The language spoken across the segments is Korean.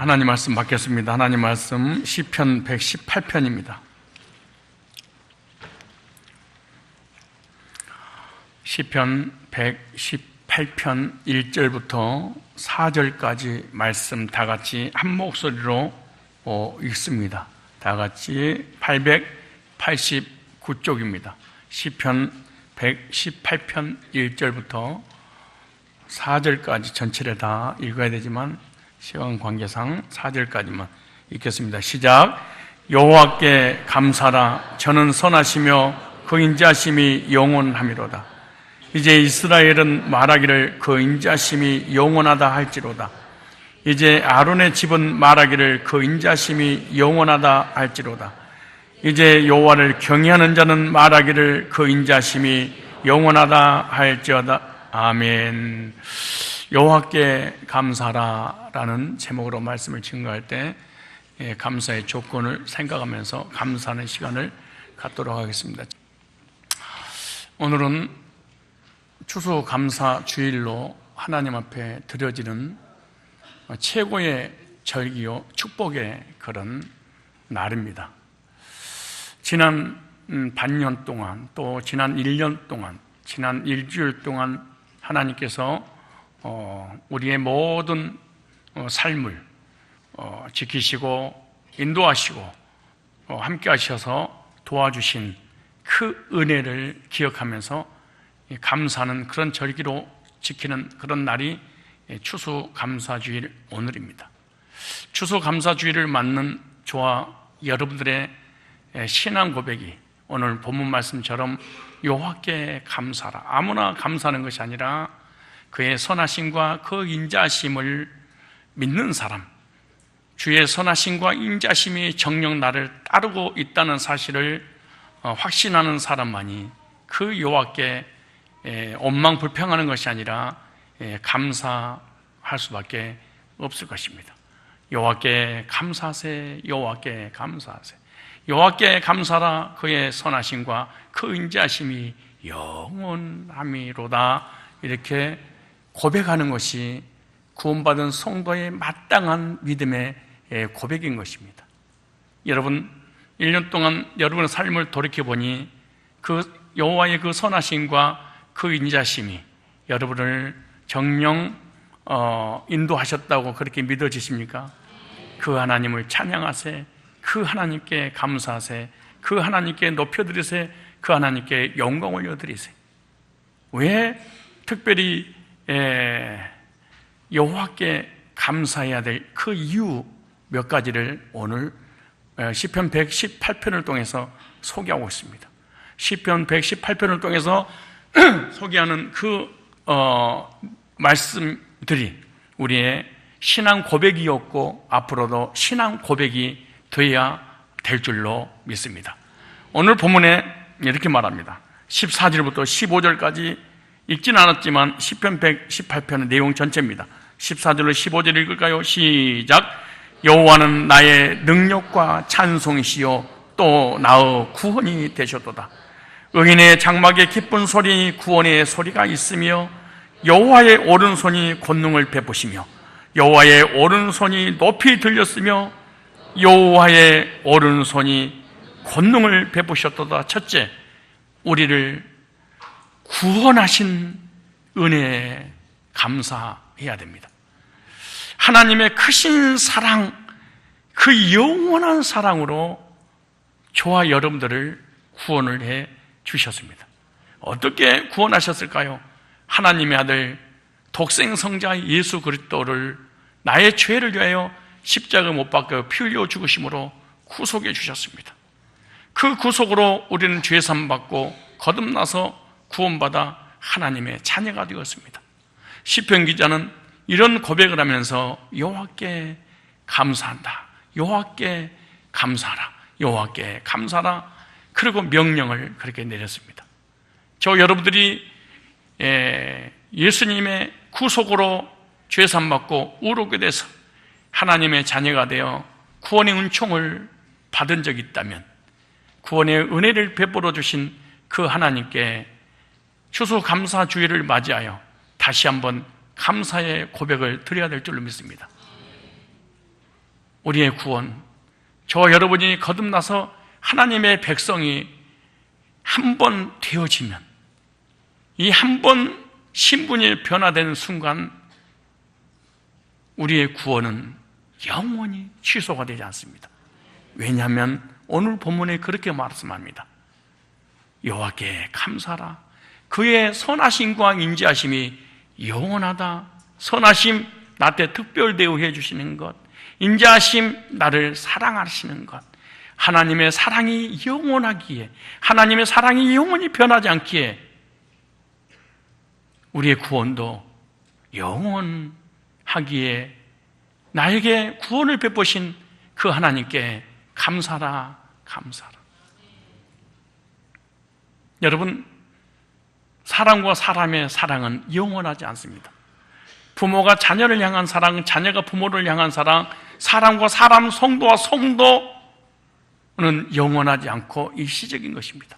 하나님 말씀 받겠습니다. 하나님 말씀 시편 118편입니다. 시편 118편 1절부터 4절까지 말씀 다 같이 한 목소리로 읽습니다. 다 같이 889쪽입니다. 시편 118편 1절부터 4절까지 전체를 다 읽어야 되지만 시간 관계상 4절까지만 읽겠습니다. 시작. 여호와께 감사라. 저는 선하시며 그 인자심이 영원함이로다. 이제 이스라엘은 말하기를 그 인자심이 영원하다 할지로다. 이제 아론의 집은 말하기를 그 인자심이 영원하다 할지로다. 이제 여호와를 경외하는 자는 말하기를 그 인자심이 영원하다 할지어다. 아멘. 여호와께 감사라라는 제목으로 말씀을 증거할 때 감사의 조건을 생각하면서 감사하는 시간을 갖도록 하겠습니다. 오늘은 추수감사 주일로 하나님 앞에 드려지는 최고의 절기요 축복의 그런 날입니다. 지난 반년 동안 또 지난 1년 동안 지난 일주일 동안 하나님께서 우리의 모든 삶을 지키시고 인도하시고 함께 하셔서 도와주신 그 은혜를 기억하면서 감사하는 그런 절기로 지키는 그런 날이 추수감사주일 오늘입니다. 추수감사주일을 맞는 저와 여러분들의 신앙 고백이 오늘 본문 말씀처럼 여호와께 감사라. 아무나 감사하는 것이 아니라 그의 선하심과 그 인자심을 믿는 사람, 주의 선하심과 인자심이 정녕 나를 따르고 있다는 사실을 확신하는 사람만이 그 여호와께 원망불평하는 것이 아니라 감사할 수밖에 없을 것입니다. 여호와께 감사하세. 여호와께 감사하세. 여호와께 감사라. 그의 선하심과 그 인자심이 영원함이로다. 이렇게 고백하는 것이 구원받은 성도의 마땅한 믿음의 고백인 것입니다. 여러분, 1년 동안 여러분의 삶을 돌이켜보니 그 여호와의 그 선하심과 그 인자심이 여러분을 정녕 인도하셨다고 그렇게 믿어지십니까? 그 하나님을 찬양하세. 그 하나님께 감사하세. 그 하나님께 높여드리세. 그 하나님께 영광 올려드리세. 왜 특별히 여호와께 감사해야 될 그 이유 몇 가지를 오늘 시편 118편을 통해서 소개하고 있습니다. 시편 118편을 통해서 소개하는 그 말씀들이 우리의 신앙 고백이었고 앞으로도 신앙 고백이 되어야 될 줄로 믿습니다. 오늘 본문에 이렇게 말합니다. 14절부터 15절까지 읽진 않았지만 시편 118편의 내용 전체입니다. 14절로 15절 읽을까요? 시작. 여호와는 나의 능력과 찬송이시요 또 나의 구원이 되셨도다. 의인의 장막에 기쁜 소리 구원의 소리가 있으며 여호와의 오른손이 권능을 베푸시며 여호와의 오른손이 높이 들렸으며 여호와의 오른손이 권능을 베푸셨도다. 첫째, 우리를 구원하신 은혜에 감사해야 됩니다. 하나님의 크신 사랑, 그 영원한 사랑으로 저와 여러분들을 구원을 해 주셨습니다. 어떻게 구원하셨을까요? 하나님의 아들 독생성자 예수 그리스도를 나의 죄를 위하여 십자가 못 박혀 피 흘려 죽으심으로 구속해 주셨습니다. 그 구속으로 우리는 죄사함 받고 거듭나서 구원받아 하나님의 자녀가 되었습니다. 시편 기자는 이런 고백을 하면서 여호와께 감사한다. 여호와께 감사하라. 여호와께 감사하라. 그리고 명령을 그렇게 내렸습니다. 저 여러분들이 예수님의 구속으로 죄사함 받고 의롭게 돼서 하나님의 자녀가 되어 구원의 은총을 받은 적이 있다면 구원의 은혜를 베풀어 주신 그 하나님께 추수감사주일을 맞이하여 다시 한번 감사의 고백을 드려야 될 줄로 믿습니다. 우리의 구원, 저와 여러분이 거듭나서 하나님의 백성이 한 번 되어지면, 이 한 번 신분이 변화되는 순간 우리의 구원은 영원히 취소가 되지 않습니다. 왜냐하면 오늘 본문에 그렇게 말씀합니다. 여호와께 감사하라. 그의 선하심과 인자하심이 영원하다. 선하심, 나한테 특별 대우해 주시는 것, 인자하심, 나를 사랑하시는 것, 하나님의 사랑이 영원하기에, 하나님의 사랑이 영원히 변하지 않기에 우리의 구원도 영원하기에 나에게 구원을 베푸신 그 하나님께 감사라, 감사라. 여러분, 사람과 사람의 사랑은 영원하지 않습니다. 부모가 자녀를 향한 사랑, 자녀가 부모를 향한 사랑, 사람과 사람, 성도와 성도는 영원하지 않고 일시적인 것입니다.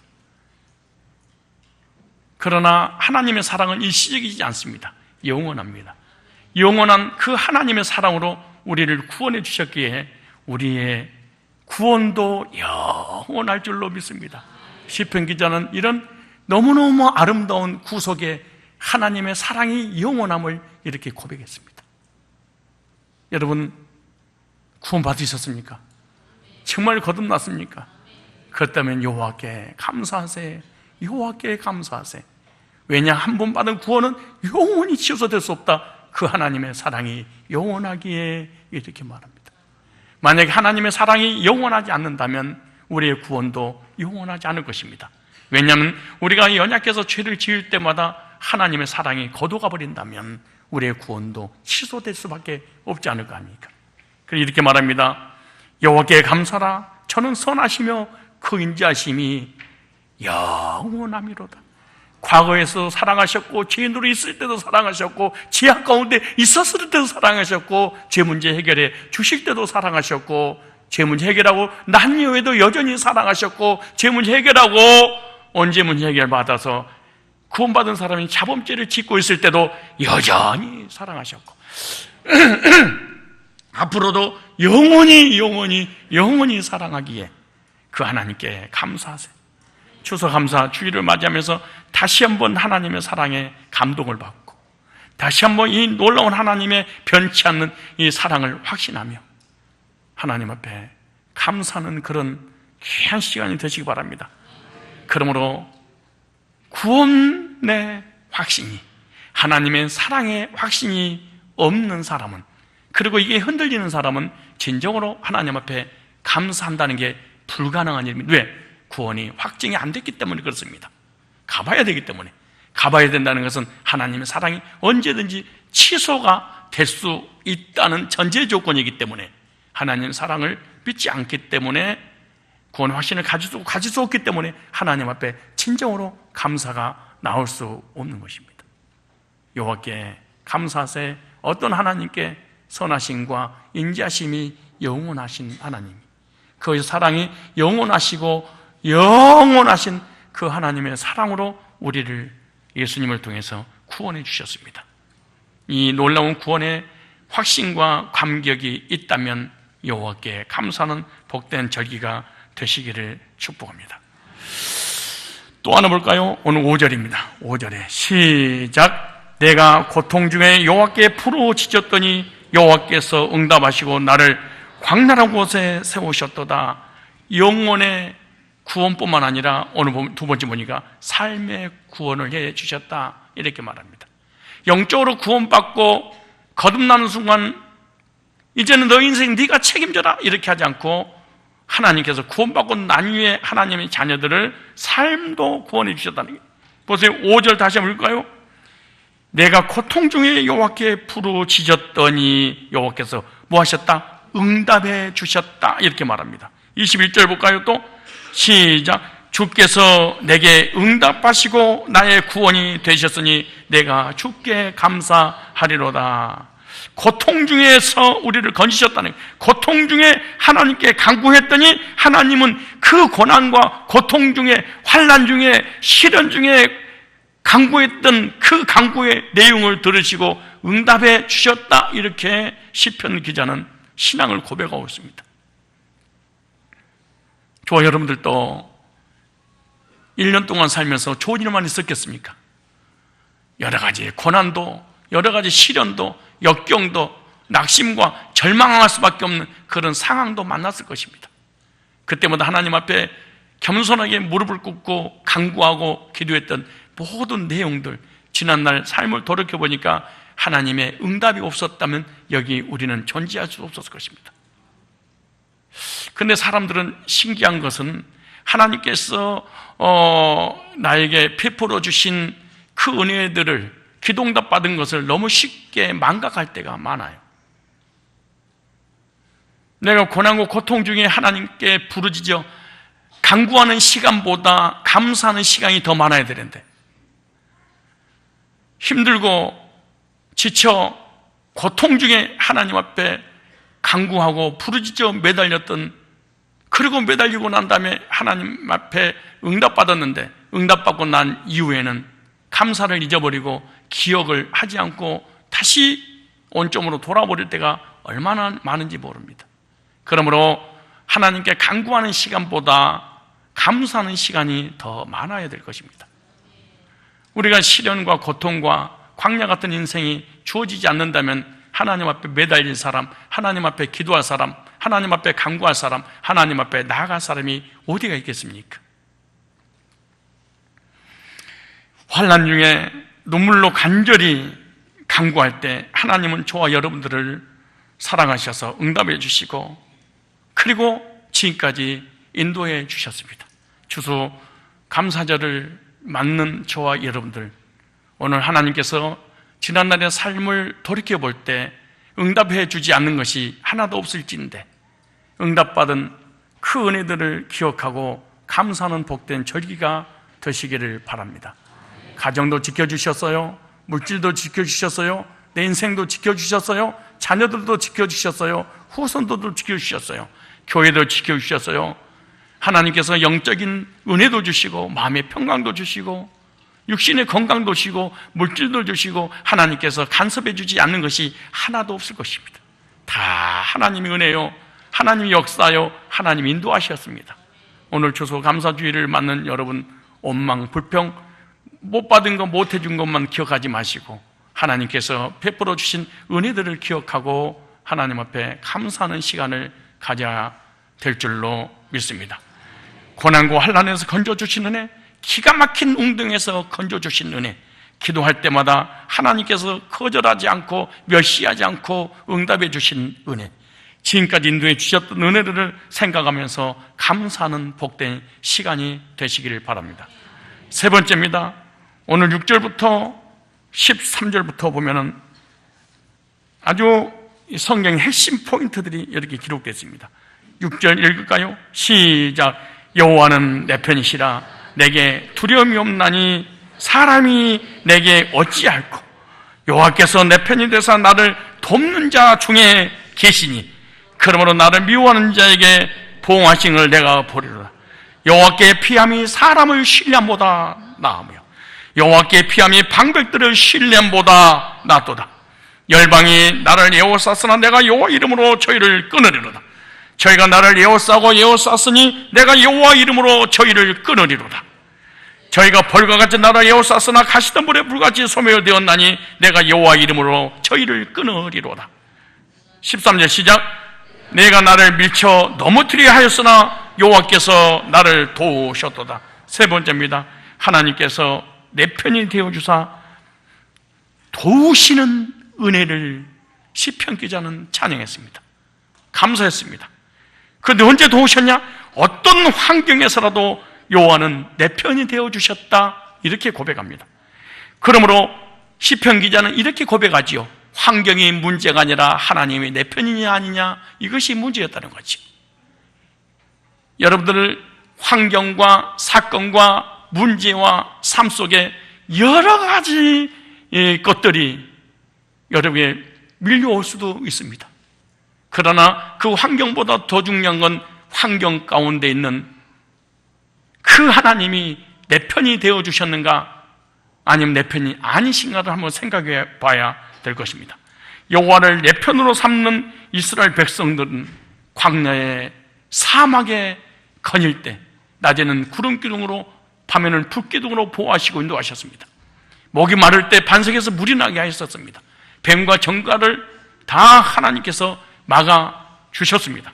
그러나 하나님의 사랑은 일시적이지 않습니다. 영원합니다. 영원한 그 하나님의 사랑으로 우리를 구원해 주셨기에 우리의 구원도 영원할 줄로 믿습니다. 시편 기자는 이런 너무너무 아름다운 구속의 하나님의 사랑이 영원함을 이렇게 고백했습니다. 여러분, 구원 받으셨습니까? 정말 거듭났습니까? 그렇다면 여호와께 감사하세요. 여호와께 감사하세요. 왜냐, 한 번 받은 구원은 영원히 취소될 수 없다. 그 하나님의 사랑이 영원하기에 이렇게 말합니다. 만약에 하나님의 사랑이 영원하지 않는다면 우리의 구원도 영원하지 않을 것입니다. 왜냐하면 우리가 연약해서 죄를 지을 때마다 하나님의 사랑이 거둬가 버린다면 우리의 구원도 취소될 수밖에 없지 않을 거 아닙니까? 그래서 이렇게 말합니다. 여호와께 감사라. 저는 선하시며 그 인자하심이 영원함이로다. 과거에서 사랑하셨고, 죄인으로 있을 때도 사랑하셨고, 죄악 가운데 있었을 때도 사랑하셨고, 죄 문제 해결해 주실 때도 사랑하셨고, 죄 문제 해결하고 난 이후에도 여전히 사랑하셨고, 죄 문제 해결하고 언제 문제 해결 받아서 구원받은 사람이 자범죄를 짓고 있을 때도 여전히 사랑하셨고 앞으로도 영원히 사랑하기에 그 하나님께 감사하세요. 추수감사 주일을 맞이하면서 다시 한번 하나님의 사랑에 감동을 받고 다시 한번 이 놀라운 하나님의 변치 않는 이 사랑을 확신하며 하나님 앞에 감사하는 그런 귀한 시간이 되시기 바랍니다. 그러므로 구원의 확신이, 하나님의 사랑의 확신이 없는 사람은, 그리고 이게 흔들리는 사람은 진정으로 하나님 앞에 감사한다는 게 불가능한 일입니다. 왜? 구원이 확증이 안 됐기 때문에 그렇습니다. 가봐야 되기 때문에. 가봐야 된다는 것은 하나님의 사랑이 언제든지 취소가 될 수 있다는 전제 조건이기 때문에, 하나님의 사랑을 믿지 않기 때문에, 구원의 확신을 가질 수 없기 때문에 하나님 앞에 진정으로 감사가 나올 수 없는 것입니다. 여호와께 감사하세. 어떤 하나님께? 선하심과 인자심이 영원하신 하나님, 그 사랑이 영원하시고 영원하신 그 하나님의 사랑으로 우리를, 예수님을 통해서 구원해 주셨습니다. 이 놀라운 구원의 확신과 감격이 있다면 여호와께 감사하는 복된 절기가 되시기를 축복합니다. 또 하나 볼까요? 오늘 5절입니다. 5절에 시작. 내가 고통 중에 여호와께 부르짖었더니 여호와께서 응답하시고 나를 광활한 곳에 세우셨도다. 영혼의 구원뿐만 아니라 오늘 두 번째 보니까 삶의 구원을 해 주셨다, 이렇게 말합니다. 영적으로 구원받고 거듭나는 순간 이제는 너 인생 네가 책임져라, 이렇게 하지 않고 하나님께서 구원받고 난 후에 하나님의 자녀들을 삶도 구원해 주셨다는 게, 보세요. 5절 다시 한번 볼까요? 내가 고통 중에 여호와께 부르짖었더니 여호와께서 뭐 하셨다? 응답해 주셨다, 이렇게 말합니다. 21절 볼까요? 또 시작. 주께서 내게 응답하시고 나의 구원이 되셨으니 내가 주께 감사하리로다. 고통 중에서 우리를 건지셨다는, 고통 중에 하나님께 간구했더니 하나님은 그 고난과 고통 중에, 환난 중에, 시련 중에 간구했던 그 간구의 내용을 들으시고 응답해 주셨다, 이렇게 시편 기자는 신앙을 고백하고 있습니다. 저와 여러분들도 1년 동안 살면서 좋은 일만 있었겠습니까? 여러 가지 고난도, 여러 가지 시련도, 역경도, 낙심과 절망할 수밖에 없는 그런 상황도 만났을 것입니다. 그때마다 하나님 앞에 겸손하게 무릎을 꿇고 간구하고 기도했던 모든 내용들, 지난날 삶을 돌이켜보니까 하나님의 응답이 없었다면 여기 우리는 존재할 수 없었을 것입니다. 그런데 사람들은 신기한 것은 하나님께서 나에게 베풀어 주신 그 은혜들을, 기도응답 받은 것을 너무 쉽게 망각할 때가 많아요. 내가 고난과 고통 중에 하나님께 부르짖어 간구하는 시간보다 감사하는 시간이 더 많아야 되는데, 힘들고 지쳐 고통 중에 하나님 앞에 간구하고 부르짖어 매달렸던, 그리고 매달리고 난 다음에 하나님 앞에 응답받았는데, 응답받고 난 이후에는 감사를 잊어버리고 기억을 하지 않고 다시 원점으로 돌아버릴 때가 얼마나 많은지 모릅니다. 그러므로 하나님께 간구하는 시간보다 감사하는 시간이 더 많아야 될 것입니다. 우리가 시련과 고통과 광야 같은 인생이 주어지지 않는다면 하나님 앞에 매달릴 사람, 하나님 앞에 기도할 사람, 하나님 앞에 간구할 사람, 하나님 앞에 나아갈 사람이 어디가 있겠습니까? 환난 중에 눈물로 간절히 간구할 때 하나님은 저와 여러분들을 사랑하셔서 응답해 주시고, 그리고 지금까지 인도해 주셨습니다. 주소 감사절을 맞는 저와 여러분들, 오늘 하나님께서 지난날의 삶을 돌이켜볼 때 응답해 주지 않는 것이 하나도 없을진데 응답받은 그 은혜들을 기억하고 감사하는 복된 절기가 되시기를 바랍니다. 가정도 지켜주셨어요. 물질도 지켜주셨어요. 내 인생도 지켜주셨어요. 자녀들도 지켜주셨어요. 후손들도 지켜주셨어요. 교회도 지켜주셨어요. 하나님께서 영적인 은혜도 주시고 마음의 평강도 주시고 육신의 건강도 주시고 물질도 주시고 하나님께서 간섭해 주지 않는 것이 하나도 없을 것입니다. 다 하나님의 은혜요, 하나님의 역사요, 하나님이 인도하셨습니다. 오늘 추수감사주의를 맞는 여러분, 원망, 불평, 못 받은 것, 못 해준 것만 기억하지 마시고 하나님께서 베풀어 주신 은혜들을 기억하고 하나님 앞에 감사하는 시간을 가져야 될 줄로 믿습니다. 고난과 환난에서 건져주신 은혜, 기가 막힌 웅덩이에서 건져주신 은혜, 기도할 때마다 하나님께서 거절하지 않고 멸시하지 않고 응답해 주신 은혜, 지금까지 인도해 주셨던 은혜들을 생각하면서 감사하는 복된 시간이 되시기를 바랍니다. 세 번째입니다. 오늘 6절부터 13절부터 보면은 아주 성경의 핵심 포인트들이 이렇게 기록되어 있습니다. 6절 읽을까요? 시작. 여호와는 내 편이시라. 내게 두려움이 없나니 사람이 내게 어찌할꼬. 여호와께서 내 편이 되사 나를 돕는 자 중에 계시니 그러므로 나를 미워하는 자에게 보응하신 을 내가 보리로다. 여호와께 피함이 사람을 신뢰함보다 나으며 여호와께 피함이 방백들을 신뢰함보다 낫도다. 열방이 나를 에워쌌으나 내가 여호와 이름으로 저희를 끊으리로다. 저희가 나를 에워싸고 에워쌌으니 내가 여호와 이름으로 저희를 끊으리로다. 저희가 벌과 같이 나를 에워쌌으나 가시덤불에 불같이 소멸되었나니 내가 여호와 이름으로 저희를 끊으리로다. 13절 시작. 내가 나를 밀쳐 넘어뜨리려 하였으나 여호와께서 나를 도우셨도다. 세 번째입니다. 하나님께서 내 편이 되어주사 도우시는 은혜를 시편 기자는 찬양했습니다. 감사했습니다. 그런데 언제 도우셨냐? 어떤 환경에서라도 여호와는 내 편이 되어주셨다, 이렇게 고백합니다. 그러므로 시편 기자는 이렇게 고백하지요. 환경이 문제가 아니라 하나님이 내 편이냐 아니냐, 이것이 문제였다는 거지. 여러분들 환경과 사건과 문제와 삶 속에 여러 가지 것들이 여러분에게 밀려올 수도 있습니다. 그러나 그 환경보다 더 중요한 건 환경 가운데 있는 그 하나님이 내 편이 되어주셨는가 아니면 내 편이 아니신가를 한번 생각해 봐야 될 것입니다. 여호와를 내 편으로 삼는 이스라엘 백성들은 광야의 사막에 거닐 때 낮에는 구름 기둥으로 밤에는 불 기둥으로 보호하시고 인도하셨습니다. 목이 마를 때 반석에서 물이 나게 하셨습니다. 뱀과 정갈을 다 하나님께서 막아 주셨습니다.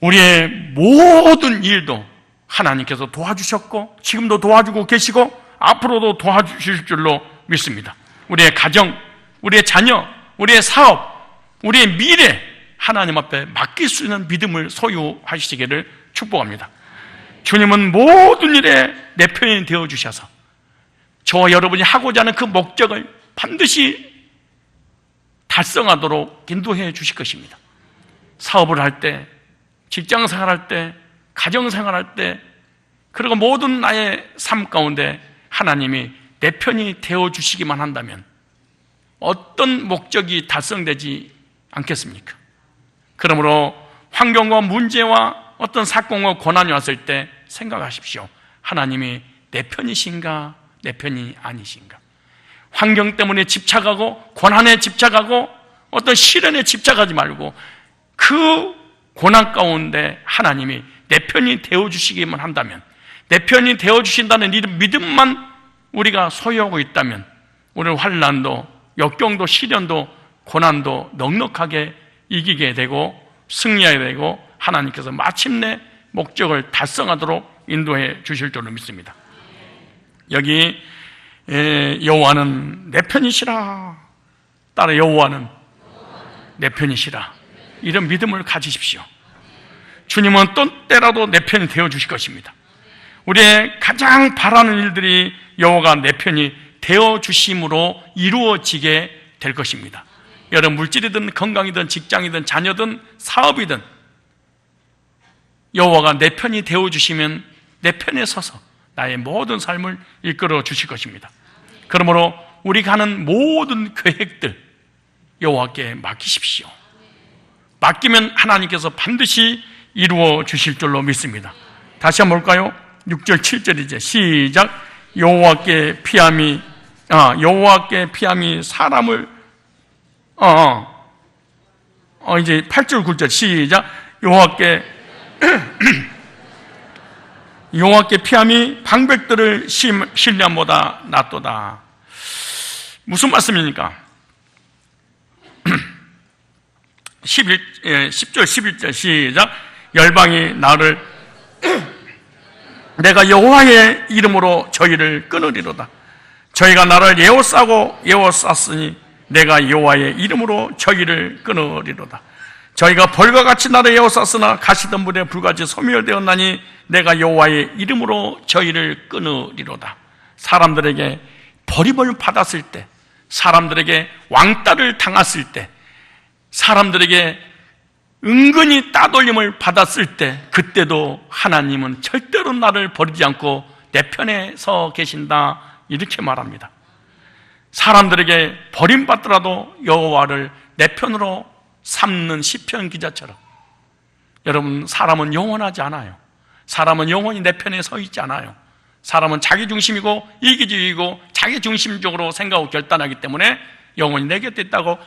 우리의 모든 일도 하나님께서 도와주셨고 지금도 도와주고 계시고 앞으로도 도와주실 줄로 믿습니다. 우리의 가정, 우리의 자녀, 우리의 사업, 우리의 미래 하나님 앞에 맡길 수 있는 믿음을 소유하시기를 축복합니다. 주님은 모든 일에 내 편이 되어주셔서 저와 여러분이 하고자 하는 그 목적을 반드시 달성하도록 인도해 주실 것입니다. 사업을 할 때, 직장생활 할 때, 가정생활 할 때, 그리고 모든 나의 삶 가운데 하나님이 내 편이 되어주시기만 한다면 어떤 목적이 달성되지 않겠습니까? 그러므로 환경과 문제와 어떤 사건과 고난이 왔을 때 생각하십시오. 하나님이 내 편이신가, 내 편이 아니신가? 환경 때문에 집착하고 고난에 집착하고 어떤 시련에 집착하지 말고 그 고난 가운데 하나님이 내 편이 되어주시기만 한다면, 내 편이 되어주신다는 이 믿음만 우리가 소유하고 있다면 우리는 환난도 역경도 시련도 고난도 넉넉하게 이기게 되고 승리하게 되고 하나님께서 마침내 목적을 달성하도록 인도해 주실 줄로 믿습니다. 여기 여호와는 내 편이시라. 따라 여호와는 내 편이시라. 이런 믿음을 가지십시오. 주님은 때라도 내 편이 되어주실 것입니다. 우리의 가장 바라는 일들이 여호와가 내 편이 되어주심으로 이루어지게 될 것입니다. 여러분 물질이든 건강이든 직장이든 자녀든 사업이든 여호와가 내 편이 되어주시면 내 편에 서서 나의 모든 삶을 이끌어 주실 것입니다. 그러므로 우리가 하는 모든 계획들 여호와께 맡기십시오. 맡기면 하나님께서 반드시 이루어 주실 줄로 믿습니다. 다시 한번 볼까요? 6절 7절이제 시작. 여호와께 피함이 사람을 이제 8절 9절 시작. 여호와께 피함이 방백들을 신뢰함보다 낫도다. 무슨 말씀입니까? 10절 11절 시작. 열방이 나를 내가 여호와의 이름으로 저희를 끊으리로다. 저희가 나를 에워쌌으니 내가 여호와의 이름으로 저희를 끊으리로다. 저희가 벌과 같이 나를 에워쌌으나 가시덤불에 불같이 소멸되었나니 내가 여호와의 이름으로 저희를 끊으리로다. 사람들에게 버림을 받았을 때, 사람들에게 왕따를 당했을 때, 사람들에게 은근히 따돌림을 받았을 때, 그때도 하나님은 절대로 나를 버리지 않고 내 편에 서 계신다, 이렇게 말합니다. 사람들에게 버림받더라도 여호와를 내 편으로 삼는 시편 기자처럼, 여러분 사람은 영원하지 않아요. 사람은 영원히 내 편에 서 있지 않아요. 사람은 자기중심이고 이기주의이고 자기중심적으로 생각하고 결단하기 때문에 영원히 내 곁에 있다고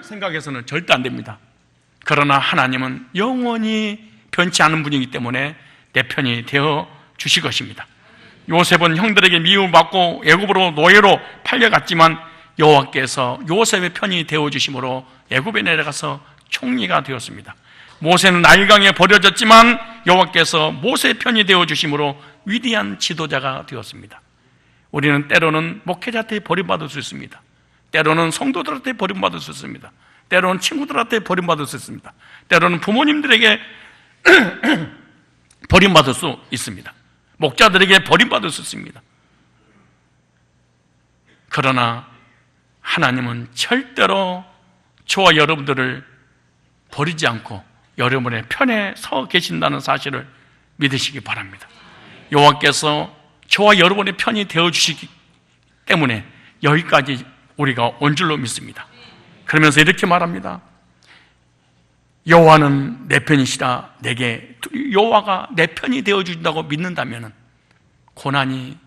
생각해서는 절대 안 됩니다. 그러나 하나님은 영원히 변치 않은 분이기 때문에 내 편이 되어 주실 것입니다. 요셉은 형들에게 미움을 받고 애굽으로 노예로 팔려갔지만 여호와께서 요셉의 편이 되어 주심으로 애굽에 내려가서 총리가 되었습니다. 모세는 나일강에 버려졌지만 여호와께서 모세의 편이 되어 주심으로 위대한 지도자가 되었습니다. 우리는 때로는 목회자한테 버림받을 수 있습니다. 때로는 성도들한테 버림받을 수 있습니다. 때로는 친구들한테 버림받을 수 있습니다. 때로는 부모님들에게 버림받을 수 있습니다. 목자들에게 버림받을 수 있습니다. 그러나 하나님은 절대로 저와 여러분들을 버리지 않고 여러분의 편에 서 계신다는 사실을 믿으시기 바랍니다. 여호와께서 저와 여러분의 편이 되어주시기 때문에 여기까지 우리가 온 줄로 믿습니다. 그러면서 이렇게 말합니다. 여호와는 내 편이시라. 내게 여호와가 내 편이 되어준다고 믿는다면 고난이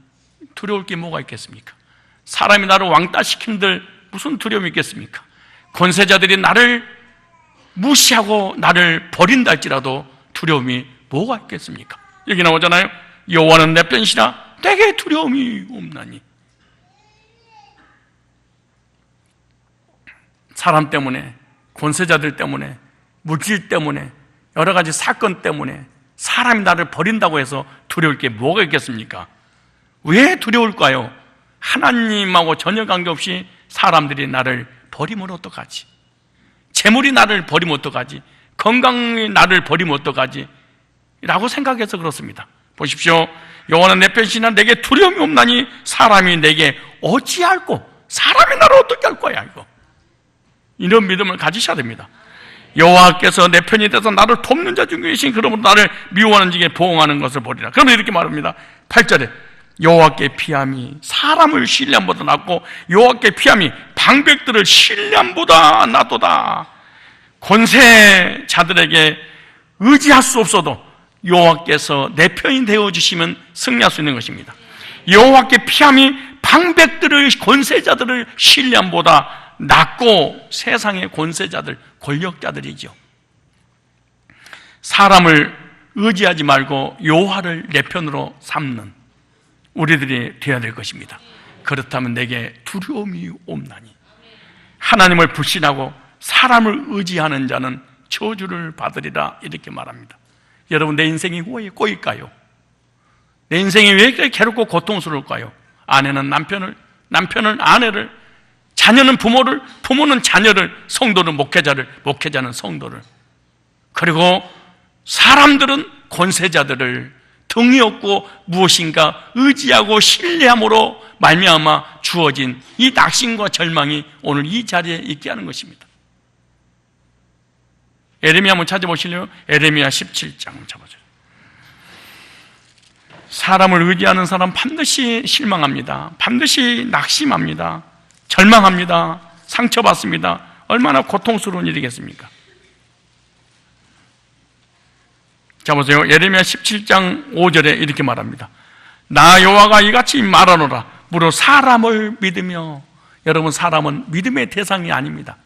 두려울 게 뭐가 있겠습니까? 사람이 나를 왕따시킨들 무슨 두려움이 있겠습니까? 권세자들이 나를 무시하고 나를 버린다 할지라도 두려움이 뭐가 있겠습니까? 여기 나오잖아요. 여호와는 내 편이시라 내게 두려움이 없나니. 사람 때문에, 권세자들 때문에, 물질 때문에, 여러 가지 사건 때문에 사람이 나를 버린다고 해서 두려울 게 뭐가 있겠습니까? 왜 두려울까요? 하나님하고 전혀 관계없이 사람들이 나를 버리면 어떡하지? 재물이 나를 버리면 어떡하지? 건강이 나를 버리면 어떡하지? 라고 생각해서 그렇습니다. 보십시오. 여호와는 내 편이시나 내게 두려움이 없나니 사람이 내게 어찌할꼬? 사람이 나를 어떻게 할 거야 이거. 이런 믿음을 가지셔야 됩니다. 여호와께서 내 편이 돼서 나를 돕는 자 중에 계신 그러므로 나를 미워하는 자에게 보응하는 것을 보리라. 그러면 이렇게 말합니다. 8절에 여호와께 피함이 사람을 신뢰함보다 낫고 여호와께 피함이 방백들을 신뢰함보다 낫도다. 권세자들에게 의지할 수 없어도 여호와께서 내 편이 되어주시면 승리할 수 있는 것입니다. 여호와께 피함이 방백들을, 권세자들을 신뢰함보다 낫고, 세상의 권세자들, 권력자들이죠. 사람을 의지하지 말고 여호와를 내 편으로 삼는 우리들이 되어야 될 것입니다. 그렇다면 내게 두려움이 없나니. 하나님을 불신하고 사람을 의지하는 자는 저주를 받으리라 이렇게 말합니다. 여러분, 내 인생이 왜 꼬일까요? 내 인생이 왜 이렇게 괴롭고 고통스러울까요? 아내는 남편을, 남편은 아내를, 자녀는 부모를, 부모는 자녀를, 성도는 목회자를, 목회자는 성도를, 그리고 사람들은 권세자들을 등이 없고 무엇인가 의지하고 신뢰함으로 말미암아 주어진 이 낙심과 절망이 오늘 이 자리에 있게 하는 것입니다. 에레미야 한번 찾아보실래요? 에레미야 17장 잡아줘요. 사람을 의지하는 사람 반드시 실망합니다. 반드시 낙심합니다. 절망합니다. 상처받습니다. 얼마나 고통스러운 일이겠습니까? 자 보세요. 예레미야 17장 5절에 이렇게 말합니다. 나 여호와가 이같이 말하노라. 무릇 사람을 믿으며. 여러분, 사람은 믿음의 대상이 아닙니다.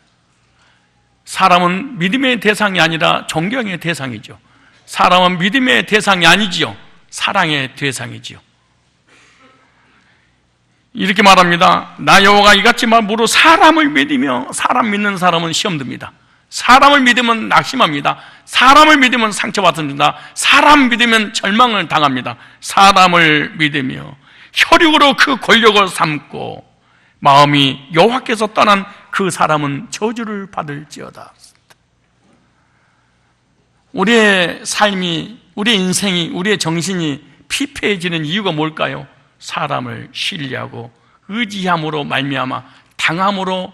사람은 믿음의 대상이 아니라 존경의 대상이죠. 사람은 믿음의 대상이 아니지요. 사랑의 대상이지요. 이렇게 말합니다. 나 여호와가 이같이 말 무릇 사람을 믿으며. 사람 믿는 사람은 시험 듭니다. 사람을 믿으면 낙심합니다. 사람을 믿으면 상처받습니다. 사람 믿으면 절망을 당합니다. 사람을 믿으며 혈육으로 그 권력을 삼고 마음이 여호와께서 떠난 그 사람은 저주를 받을지어다. 우리의 삶이, 우리의 인생이, 우리의 정신이 피폐해지는 이유가 뭘까요? 사람을 신뢰하고 의지함으로 말미암아 당함으로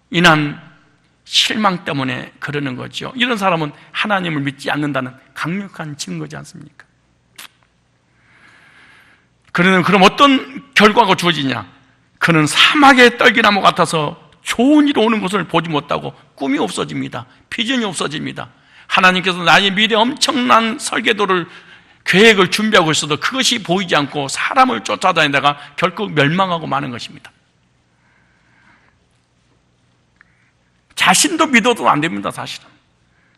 인한 실망 때문에 그러는 거죠. 이런 사람은 하나님을 믿지 않는다는 강력한 증거지 않습니까? 그럼 어떤 결과가 주어지냐? 그는 사막의 떨기나무 같아서 좋은 일 오는 것을 보지 못하고 꿈이 없어집니다. 비전이 없어집니다. 하나님께서 나의 미래 엄청난 설계도를, 계획을 준비하고 있어도 그것이 보이지 않고 사람을 쫓아다니다가 결국 멸망하고 마는 것입니다. 자신도 믿어도 안 됩니다. 사실은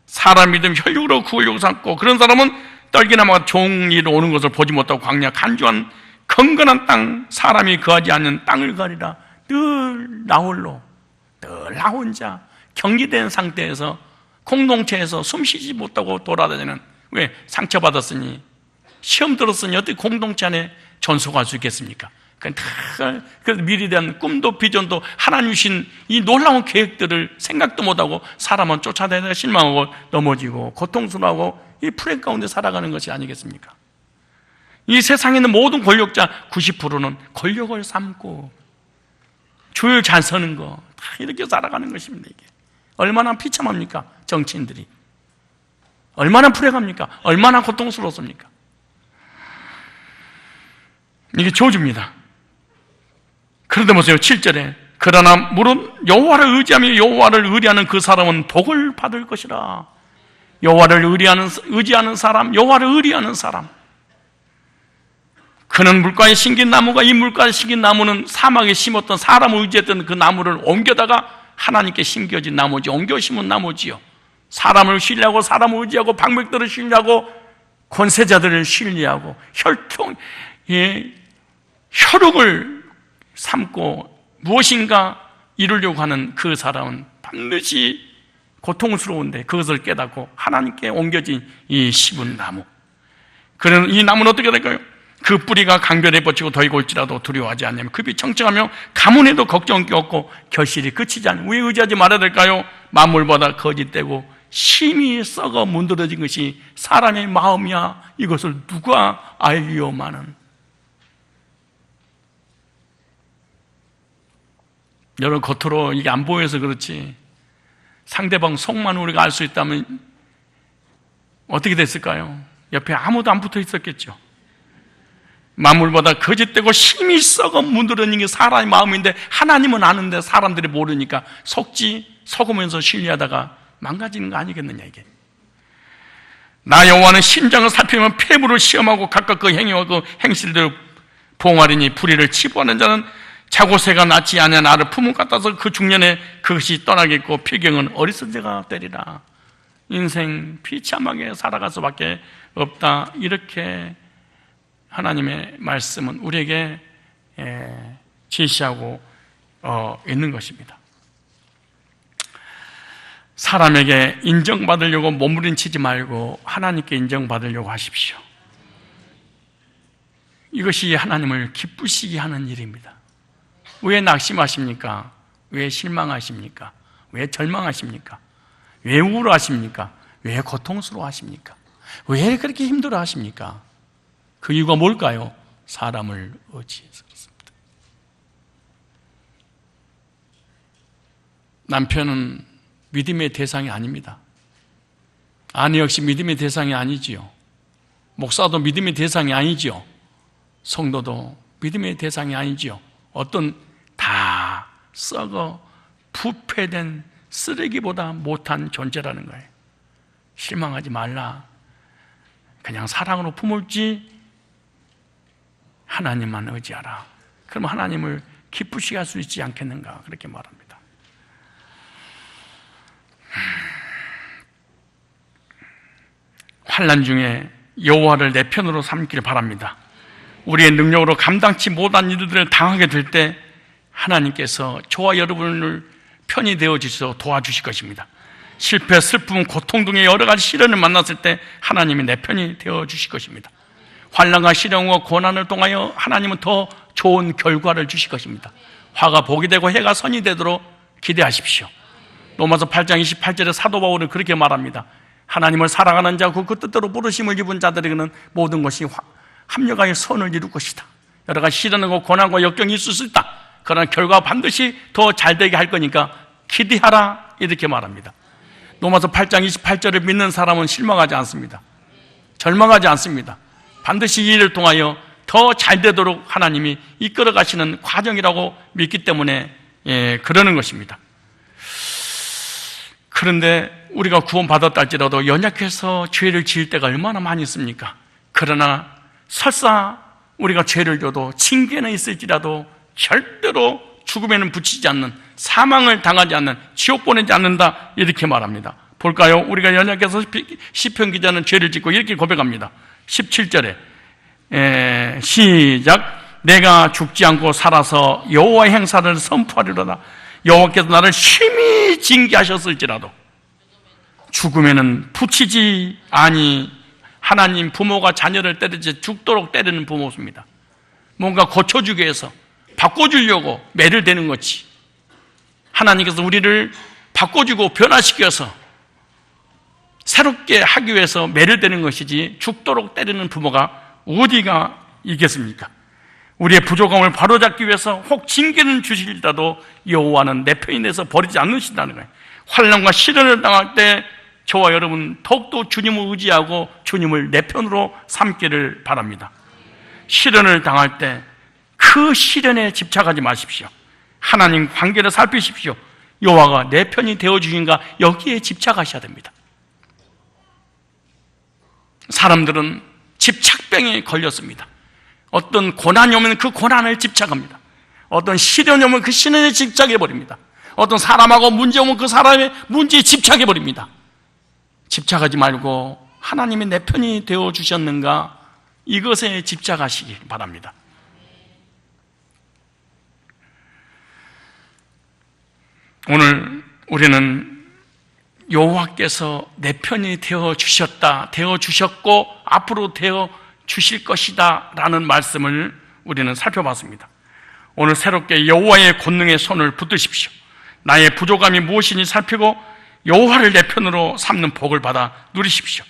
사람 믿음 혈육으로 그 권력을 삼고, 그런 사람은 떨기나무가 좋은 일 오는 것을 보지 못하고 광야 간주한 건건한 땅, 사람이 거하지 않는 땅을 가리라. 늘 나 홀로, 늘 나 혼자 격리된 상태에서 공동체에서 숨쉬지 못하고 돌아다니는, 왜? 상처받았으니, 시험 들었으니 어떻게 공동체 안에 존속할 수 있겠습니까? 그래서 미래에 대한 꿈도 비전도 하나님 주신 이 놀라운 계획들을 생각도 못하고 사람은 쫓아다니다가 실망하고 넘어지고 고통스러워하고 이 불행 가운데 살아가는 것이 아니겠습니까? 이 세상에 있는 모든 권력자 90%는 권력을 삼고 줄 잘 서는 거 다 이렇게 살아가는 것입니다. 이게 얼마나 비참합니까? 정치인들이 얼마나 불행합니까? 얼마나 고통스럽습니까? 이게 저주입니다. 그런데 보세요. 7절에 그러나 무릇 여호와를 의지하며 여호와를 의리하는 그 사람은 복을 받을 것이라. 여호와를 의지하는 사람, 여호와를 의리하는 사람, 그는 물가에 심긴 나무가, 이 물가에 심긴 나무는 사막에 심었던, 사람을 의지했던 그 나무를 옮겨다가 하나님께 심겨진 나머지, 옮겨 심은 나머지요. 사람을 신뢰하고 사람을 의지하고 방백들을 신뢰하고 권세자들을 신뢰하고 혈육을 삼고 무엇인가 이루려고 하는 그 사람은 반드시 고통스러운데 그것을 깨닫고 하나님께 옮겨진 이 심은 나무, 그런 이 나무는 어떻게 될까요? 그 뿌리가 강변에 뻗치고 더이 골지라도 두려워하지 않냐면 급이 청청하며 가문에도 걱정이 없고 결실이 그치지 않으면 왜 의지하지 말아야 될까요? 만물보다 거짓되고 심히 썩어 문드러진 것이 사람의 마음이야. 이것을 누가 알리오마는. 여러분, 겉으로 이게 안 보여서 그렇지 상대방 속만 우리가 알 수 있다면 어떻게 됐을까요? 옆에 아무도 안 붙어 있었겠죠. 만물보다 거짓되고 심히 썩어 문드러진 게 사람의 마음인데 하나님은 아는데 사람들이 모르니까 속으면서 신뢰하다가 망가지는 거 아니겠느냐. 이게 나 여호와는 심장을 살피면 폐부를 시험하고 각각 그 행위와 그 행실대로 보응하리니 불의를 치부하는 자는 자고새가 낫지 아니한 나를 품은 같아서 그 중년에 그것이 떠나겠고 필경은 어리석은 자가 되리라. 인생 비참하게 살아갈 수밖에 없다. 이렇게 하나님의 말씀은 우리에게 제시하고 있는 것입니다. 사람에게 인정받으려고 몸부림치지 말고 하나님께 인정받으려고 하십시오. 이것이 하나님을 기쁘시게 하는 일입니다. 왜 낙심하십니까? 왜 실망하십니까? 왜 절망하십니까? 왜 우울하십니까? 왜 고통스러워하십니까? 왜 그렇게 힘들어하십니까? 그 이유가 뭘까요? 사람을 의지해서 그렇습니다. 남편은 믿음의 대상이 아닙니다. 아내 역시 믿음의 대상이 아니지요. 목사도 믿음의 대상이 아니지요. 성도도 믿음의 대상이 아니지요. 다 썩어 부패된 쓰레기보다 못한 존재라는 거예요. 실망하지 말라. 그냥 사랑으로 품을지 하나님만 의지하라. 그럼 하나님을 기쁘시게 할 수 있지 않겠는가, 그렇게 말합니다. 환난 중에 여호와를 내 편으로 삼기를 바랍니다. 우리의 능력으로 감당치 못한 일들을 당하게 될 때 하나님께서 저와 여러분을 편이 되어 주셔서 도와주실 것입니다. 실패, 슬픔, 고통 등의 여러 가지 시련을 만났을 때 하나님이 내 편이 되어 주실 것입니다. 환난과 시련과 고난을 통하여 하나님은 더 좋은 결과를 주실 것입니다. 화가 복이 되고 해가 선이 되도록 기대하십시오. 로마서 8장 28절에 사도 바울은 그렇게 말합니다. 하나님을 사랑하는 자, 그 뜻대로 부르심을 입은 자들에게는 모든 것이 합력하여 선을 이룰 것이다. 여러 가지 시련과 고난과 역경이 있을 수 있다. 그러나 결과가 반드시 더 잘되게 할 거니까 기대하라, 이렇게 말합니다. 로마서 8장 28절을 믿는 사람은 실망하지 않습니다. 절망하지 않습니다. 반드시 이 일을 통하여 더 잘되도록 하나님이 이끌어 가시는 과정이라고 믿기 때문에 그러는 것입니다. 그런데 우리가 구원받았다 할지라도 연약해서 죄를 지을 때가 얼마나 많이 있습니까? 그러나 설사 우리가 죄를 져도 징계는 있을지라도 절대로 죽음에는 붙이지 않는, 사망을 당하지 않는, 지옥 보내지 않는다, 이렇게 말합니다. 볼까요? 우리가 연약해서 시편 기자는 죄를 짓고 이렇게 고백합니다. 17절에 시작. 내가 죽지 않고 살아서 여호와의 행사를 선포하리로다. 여호와께서 나를 심히 징계하셨을지라도 죽음에는 붙이지 아니. 하나님, 부모가 자녀를 때리지 죽도록 때리는 부모입니다. 뭔가 고쳐주기 위해서, 바꿔주려고 매를 대는 거지. 하나님께서 우리를 바꿔주고 변화시키 위해서, 새롭게 하기 위해서 매를 대는 것이지 죽도록 때리는 부모가 어디가 있겠습니까? 우리의 부족함을 바로잡기 위해서 혹 징계는 주실지라도 여호와는 내 편이 돼서 버리지 않으신다는 거예요. 환난과 시련을 당할 때 저와 여러분 더욱더 주님을 의지하고 주님을 내 편으로 삼기를 바랍니다. 시련을 당할 때 그 시련에 집착하지 마십시오. 하나님 관계를 살피십시오. 여호와가 내 편이 되어주신가, 여기에 집착하셔야 됩니다. 사람들은 집착병에 걸렸습니다. 어떤 고난이 오면 그 고난을 집착합니다. 어떤 시련이 오면 그 시련에 집착해버립니다. 어떤 사람하고 문제 오면 그 사람의 문제에 집착해버립니다. 집착하지 말고 하나님이 내 편이 되어주셨는가, 이것에 집착하시기 바랍니다. 오늘 우리는 여호와께서 내 편이 되어주셨다, 되어주셨고 앞으로 되어주실 것이다 라는 말씀을 우리는 살펴봤습니다. 오늘 새롭게 여호와의 권능의 손을 붙드십시오. 나의 부족함이 무엇인지 살피고 여호와를 내 편으로 삼는 복을 받아 누리십시오.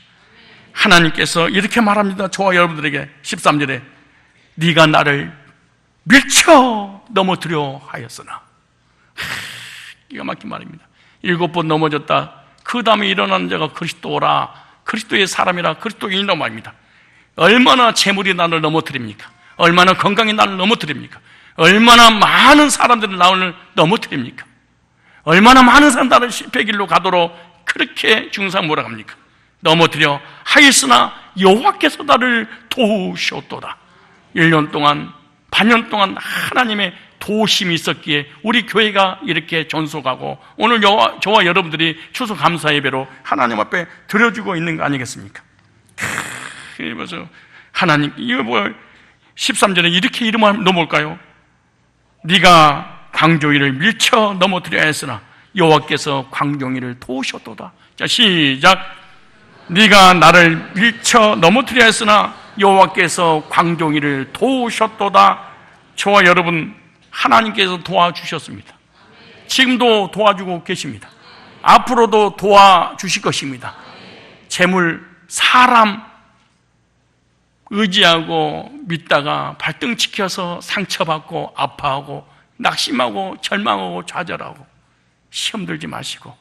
하나님께서 이렇게 말합니다. 저와 여러분들에게 13절에 네가 나를 밀쳐 넘어뜨려 하였으나, 기가 막힌 말입니다. 7번 넘어졌다. 그 다음에 일어나는 자가 그리스도라, 그리스도의 사람이라, 그리스도인이라고 말입니다. 얼마나 재물이 나를 넘어뜨립니까? 얼마나 건강이 나를 넘어뜨립니까? 얼마나 많은 사람들이 나를 넘어뜨립니까? 얼마나 많은 사람들이 나를 실패의 길로 가도록 그렇게 중상 뭐라 합니까? 넘어뜨려 하였으나 여호와께서 나를 도우셨도다. 1년 동안, 반년 동안 하나님의 도우심이 있었기에 우리 교회가 이렇게 전속하고 오늘 저와 여러분들이 추수감사 예배로 하나님 앞에 드려주고 있는 거 아니겠습니까? 그래서 하나님, 이거 뭐 13절에 이렇게 이름을 넘어올까요? 네가 광종이를 밀쳐 넘어뜨려야 했으나 여호와께서 광종이를 도우셨도다. 자, 시작. 네가 나를 밀쳐 넘어뜨려야 했으나 여호와께서 광종이를 도우셨도다. 저와 여러분, 하나님께서 도와주셨습니다. 지금도 도와주고 계십니다. 앞으로도 도와주실 것입니다. 재물, 사람 의지하고 믿다가 발등치켜서 상처받고 아파하고 낙심하고 절망하고 좌절하고 시험 들지 마시고,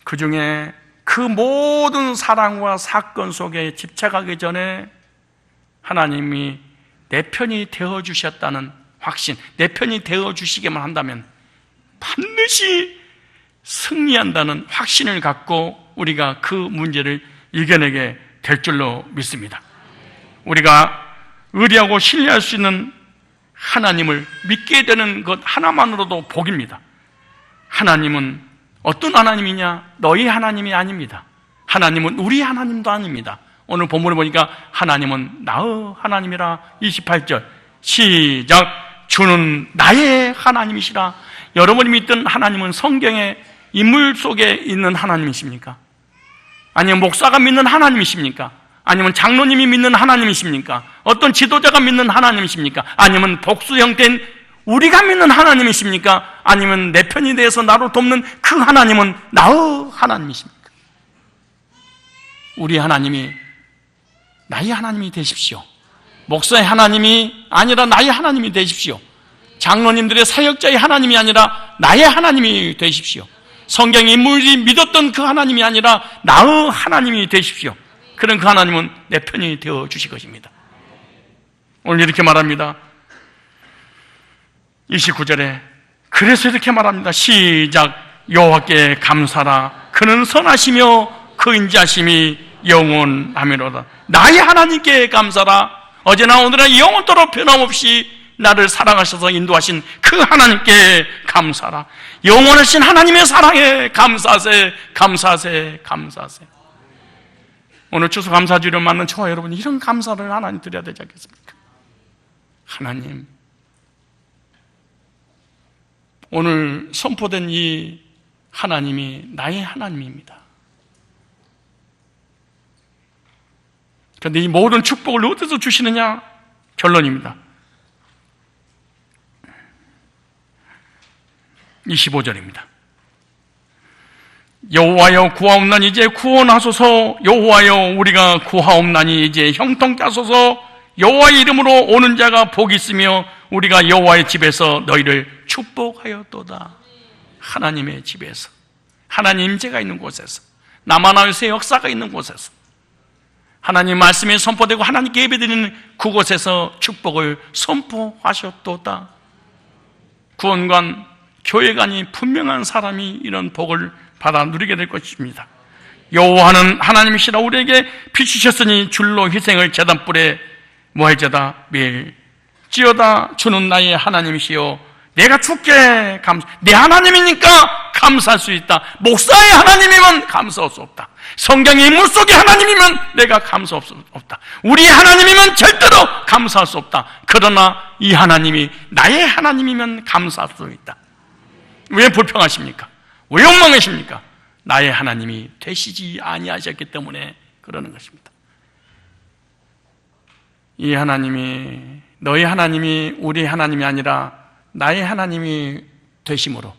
그 중에 그 모든 사랑과 사건 속에 집착하기 전에 하나님이 내 편이 되어주셨다는 확신, 내 편이 되어주시게만 한다면 반드시 승리한다는 확신을 갖고 우리가 그 문제를 이겨내게 될 줄로 믿습니다. 우리가 의리하고 신뢰할 수 있는 하나님을 믿게 되는 것 하나만으로도 복입니다. 하나님은 어떤 하나님이냐? 너희 하나님이 아닙니다. 하나님은 우리 하나님도 아닙니다. 오늘 본문을 보니까 하나님은 나의 하나님이라. 28절 시작. 주는 나의 하나님이시라. 여러분이 믿던 하나님은 성경의 인물 속에 있는 하나님이십니까? 아니면 목사가 믿는 하나님이십니까? 아니면 장로님이 믿는 하나님이십니까? 어떤 지도자가 믿는 하나님이십니까? 아니면 복수 형태인 우리가 믿는 하나님이십니까? 아니면 내 편이 되어서 나를 돕는 그 하나님은 나의 하나님이십니까? 우리 하나님이 나의 하나님이 되십시오. 목사의 하나님이 아니라 나의 하나님이 되십시오. 장로님들의 사역자의 하나님이 아니라 나의 하나님이 되십시오. 성경 인물이 믿었던 그 하나님이 아니라 나의 하나님이 되십시오. 그런 그 하나님은 내 편이 되어 주실 것입니다. 오늘 이렇게 말합니다. 29절에 그래서 이렇게 말합니다. 시작. 여호와께 감사라. 그는 선하시며 그 인자심이 영원하미로다. 나의 하나님께 감사라. 어제나 오늘은 영원토록 변함없이 나를 사랑하셔서 인도하신 그 하나님께 감사라. 영원하신 하나님의 사랑에 감사하세, 감사하세, 감사하세. 오늘 추수감사주를 맞는 저와 여러분, 이런 감사를 하나님 드려야 되지 않겠습니까? 하나님, 오늘 선포된 이 하나님이 나의 하나님입니다. 그런데 이 모든 축복을 어디서 주시느냐? 결론입니다. 25절입니다. 여호와여 구하옵나니 이제 구원하소서. 여호와여 우리가 구하옵나니 이제 형통케 하소서. 여호와의 이름으로 오는 자가 복이 있으며 우리가 여호와의 집에서 너희를 축복하였도다. 하나님의 집에서, 하나님 임재가 있는 곳에서, 남아나요의 역사가 있는 곳에서, 하나님 말씀이 선포되고 하나님께 예배드리는 그곳에서 축복을 선포하셨도다. 구원관, 교회관이 분명한 사람이 이런 복을 받아 누리게 될 것입니다. 여호와는 하나님이시라. 우리에게 비추셨으니 줄로 희생을 제단불에 뭐할지어다 밀지어다. 주는 나의 하나님이시여 내가 주께 내 하나님이니까 감사할 수 있다. 목사의 하나님이면 감사할 수 없다. 성경의 인물 속의 하나님이면 내가 감사할 수 없다. 우리 하나님이면 절대로 감사할 수 없다. 그러나 이 하나님이 나의 하나님이면 감사할 수 있다. 왜 불평하십니까? 왜 욕망하십니까? 나의 하나님이 되시지 아니하셨기 때문에 그러는 것입니다. 이 하나님이, 너희 하나님이 우리 하나님이 아니라 나의 하나님이 되심으로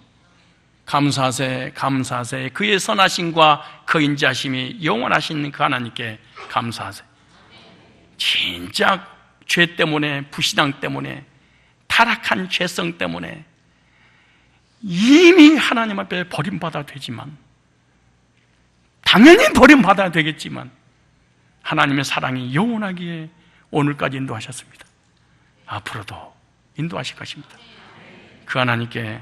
감사하세, 감사하세. 그의 선하심과 그 인자심이 영원하신 그 하나님께 감사하세. 진짜 죄 때문에, 불신앙 때문에, 타락한 죄성 때문에 이미 하나님 앞에 버림받아야 되지만, 당연히 버림받아야 되겠지만, 하나님의 사랑이 영원하기에 오늘까지 인도하셨습니다. 앞으로도 인도하실 것입니다. 그 하나님께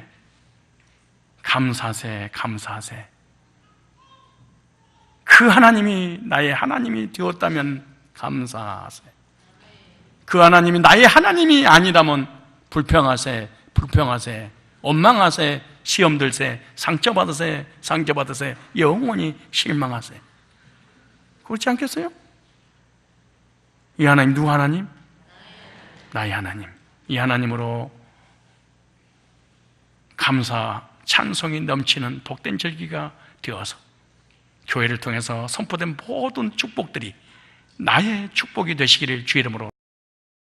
감사하세, 감사하세. 그 하나님이 나의 하나님이 되었다면 감사하세. 그 하나님이 나의 하나님이 아니라면 불평하세, 불평하세, 원망하세, 시험들세, 상처받으세, 상처받으세, 영원히 실망하세. 그렇지 않겠어요? 이 하나님 누구 하나님? 나의 하나님. 이 하나님으로 감사, 찬송이 넘치는 복된 절기가 되어서 교회를 통해서 선포된 모든 축복들이 나의 축복이 되시기를 주의 이름으로